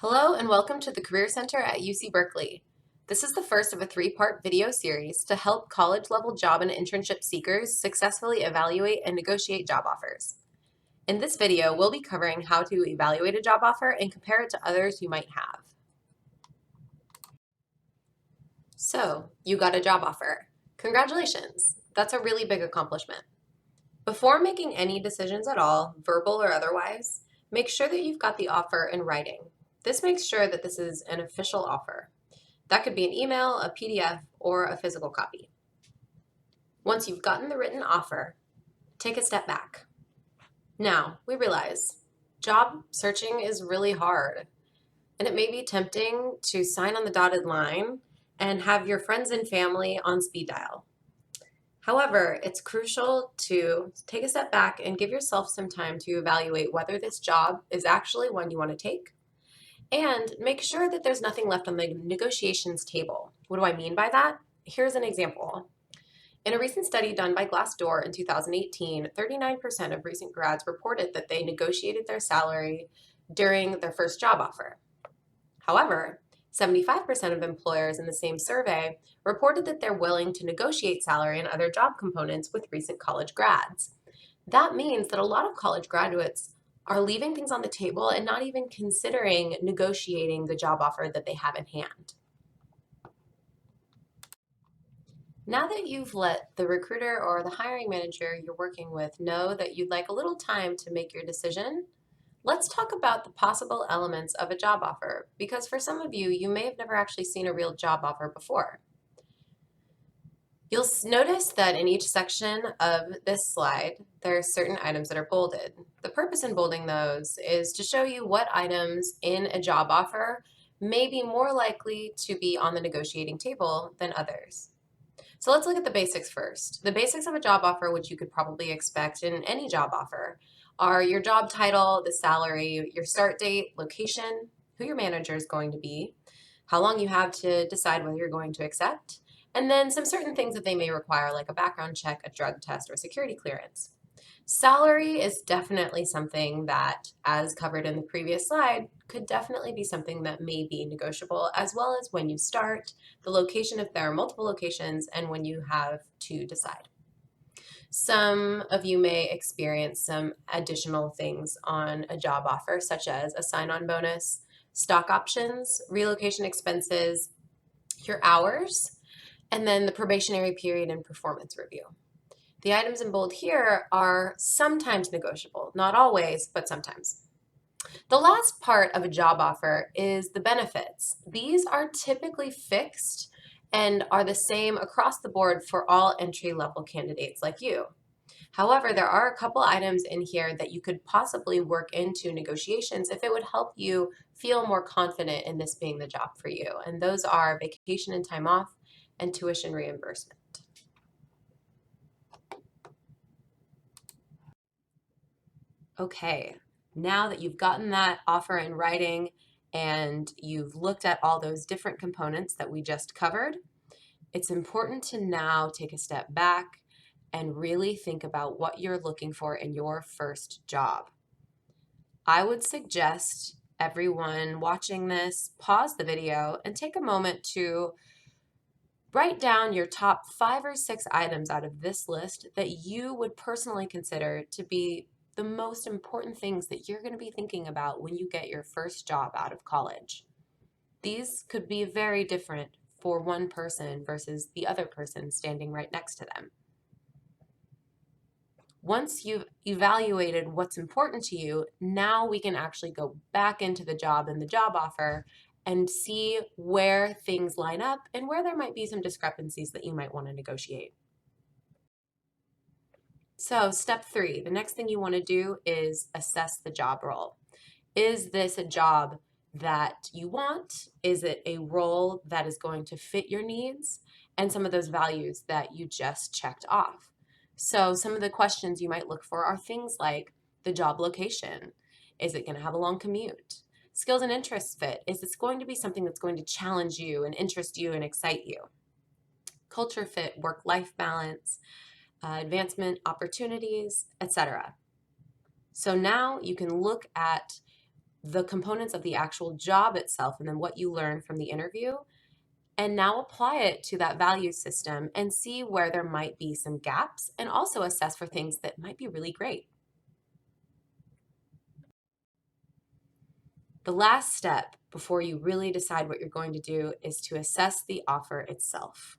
Hello and welcome to the Career Center at UC Berkeley. This is the first of a three-part video series to help college-level job and internship seekers successfully evaluate and negotiate job offers. In this video, we'll be covering how to evaluate a job offer and compare it to others you might have. So, you got a job offer. Congratulations! That's a really big accomplishment. Before making any decisions at all, verbal or otherwise, make sure that you've got the offer in writing. This makes sure that this is an official offer. That could be an email, a PDF, or a physical copy. Once you've gotten the written offer, take a step back. Now, we realize job searching is really hard, and it may be tempting to sign on the dotted line and have your friends and family on speed dial. However, it's crucial to take a step back and give yourself some time to evaluate whether this job is actually one you want to take, and make sure that there's nothing left on the negotiations table. What do I mean by that? Here's an example. In a recent study done by Glassdoor in 2018, 39% of recent grads reported that they negotiated their salary during their first job offer. However, 75% of employers in the same survey reported that they're willing to negotiate salary and other job components with recent college grads. That means that a lot of college graduates are leaving things on the table and not even considering negotiating the job offer that they have in hand. Now that you've let the recruiter or the hiring manager you're working with know that you'd like a little time to make your decision, let's talk about the possible elements of a job offer, because for some of you, you may have never actually seen a real job offer before. You'll notice that in each section of this slide, there are certain items that are bolded. The purpose in bolding those is to show you what items in a job offer may be more likely to be on the negotiating table than others. So let's look at the basics first. The basics of a job offer, which you could probably expect in any job offer, are your job title, the salary, your start date, location, who your manager is going to be, how long you have to decide whether you're going to accept, and then some certain things that they may require, like a background check, a drug test, or security clearance. Salary is definitely something that, as covered in the previous slide, could definitely be something that may be negotiable, as well as when you start, the location if there are multiple locations, and when you have to decide. Some of you may experience some additional things on a job offer, such as a sign-on bonus, stock options, relocation expenses, your hours, and then the probationary period and performance review. The items in bold here are sometimes negotiable, not always, but sometimes. The last part of a job offer is the benefits. These are typically fixed and are the same across the board for all entry-level candidates like you. However, there are a couple items in here that you could possibly work into negotiations if it would help you feel more confident in this being the job for you. And those are vacation and time off and tuition reimbursement. Okay, now that you've gotten that offer in writing and you've looked at all those different components that we just covered, it's important to now take a step back and really think about what you're looking for in your first job. I would suggest everyone watching this pause the video and take a moment to write down your top 5 or 6 items out of this list that you would personally consider to be the most important things that you're going to be thinking about when you get your first job out of college. These could be very different for one person versus the other person standing right next to them. Once you've evaluated what's important to you, now we can actually go back into the job and the job offer and see where things line up and where there might be some discrepancies that you might want to negotiate. So step 3, the next thing you want to do is assess the job role. Is this a job that you want? Is it a role that is going to fit your needs and some of those values that you just checked off? So some of the questions you might look for are things like the job location. Is it going to have a long commute? Skills and interests fit. Is this going to be something that's going to challenge you and interest you and excite you? Culture fit, work-life balance, advancement opportunities, etc. So now you can look at the components of the actual job itself and then what you learn from the interview, and now apply it to that value system and see where there might be some gaps and also assess for things that might be really great. The last step before you really decide what you're going to do is to assess the offer itself.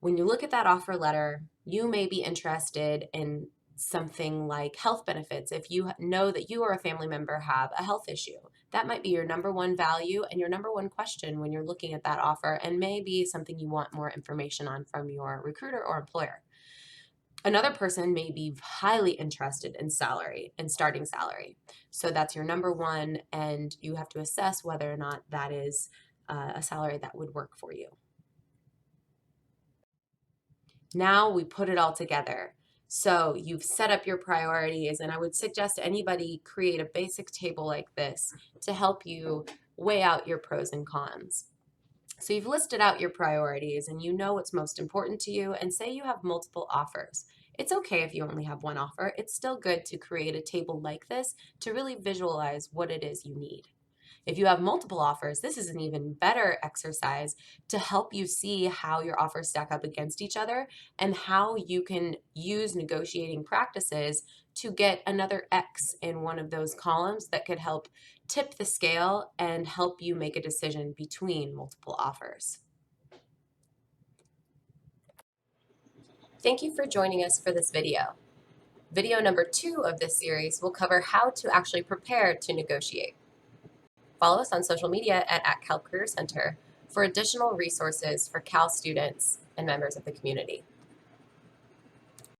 When you look at that offer letter, you may be interested in something like health benefits. If you know that you or a family member have a health issue, that might be your number one value and your number one question when you're looking at that offer, and maybe something you want more information on from your recruiter or employer. Another person may be highly interested in salary and starting salary. So that's your number one, and you have to assess whether or not that is a salary that would work for you. Now we put it all together. So you've set up your priorities, and I would suggest anybody create a basic table like this to help you weigh out your pros and cons. So you've listed out your priorities and you know what's most important to you, and say you have multiple offers. It's okay if you only have one offer. It's still good to create a table like this to really visualize what it is you need. If you have multiple offers, this is an even better exercise to help you see how your offers stack up against each other and how you can use negotiating practices to get another X in one of those columns that could help tip the scale and help you make a decision between multiple offers. Thank you for joining us for this video. Video number 2 of this series will cover how to actually prepare to negotiate. Follow us on social media at Cal Career Center for additional resources for Cal students and members of the community.